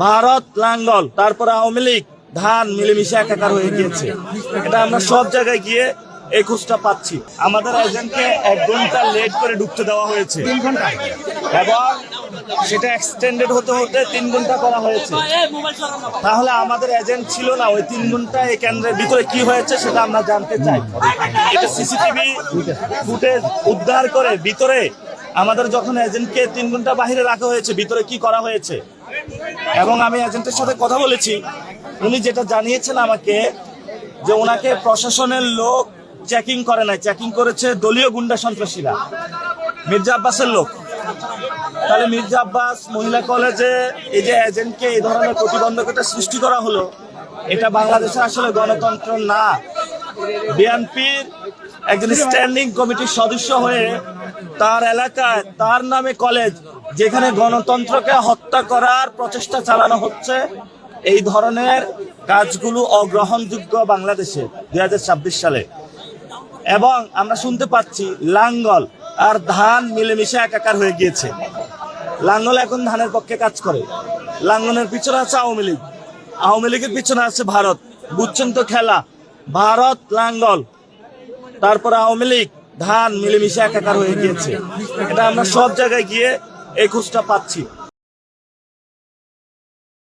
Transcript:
ভারত লাঙ্গল, তারপরে আওয়ামী লীগ, ধান মিলেমিশে একাকার হয়ে গিয়েছে। এটা আমরা সব জায়গায় গিয়ে এই খোঁজটা পাচ্ছি। আমাদের এজেন্টকে 1 ঘন্টা লেট করে ঢুকতে দেওয়া হয়েছে, 3 ঘন্টা। এবং সেটা এক্সটেন্ডেড হতে হতে 3 ঘন্টা করা হয়েছে। তাহলে আমাদের এজেন্ট ছিল না, ওই 3 ঘন্টা এই কেন্দ্রের ভিতরে কি হয়েছে সেটা আমরা জানতে চাই। এটা সিসিটিভি ফুটেজ উদ্ধার করে ভিতরে আমাদের যখন এজেন্টকে 3 ঘন্টা বাহিরে রাখা হয়েছে, ভিতরে কি করা হয়েছে। এবং আমি এজেন্টের সাথে কথা বলেছি, উনি যেটা জানিয়েছেন আমাকে, যে ওনাকে প্রশাসনের লোক চেকিং করে নাই, চেকিং করেছে দলীয় গুন্ডা সন্ত্রাসীরা, মির্জা আব্বাসের লোক। তাহলে মির্জা আব্বাস মহিলা কলেজে এই যে এজেন্টকে এই ধরনের প্রতিবন্ধকতা সৃষ্টি করা হলো, এটা বাংলাদেশে আসলে গণতন্ত্র না। বিএনপির একজন স্ট্যান্ডিং কমিটির সদস্য হয়ে তার এলাকায় তার নামে কলেজ, যেখানে গণতন্ত্রকে হত্যা করার প্রচেষ্টা চালানো হচ্ছে, এই ধরনের কাজগুলো অগ্রহণযোগ্য বাংলাদেশে 2026 সালে। এবং আমরা শুনতে পাচ্ছি লাঙ্গল আর ধান মিলেমিশে একাকার হয়ে গিয়েছে। লাঙ্গল এখন ধানের পক্ষে কাজ করে, লাঙ্গলের পিছনে আছে আওয়ামী লীগ, আওয়ামী লীগের পিছনে আছে ভারত। বুঝছেন তো খেলা, ভারত লাঙ্গল, তারপরে আওয়ামী লীগ, ধান মিলেমিশে একাকার হয়ে গিয়েছে। এটা আমরা সব জায়গায় গিয়ে এই খোঁজটা পাচ্ছি।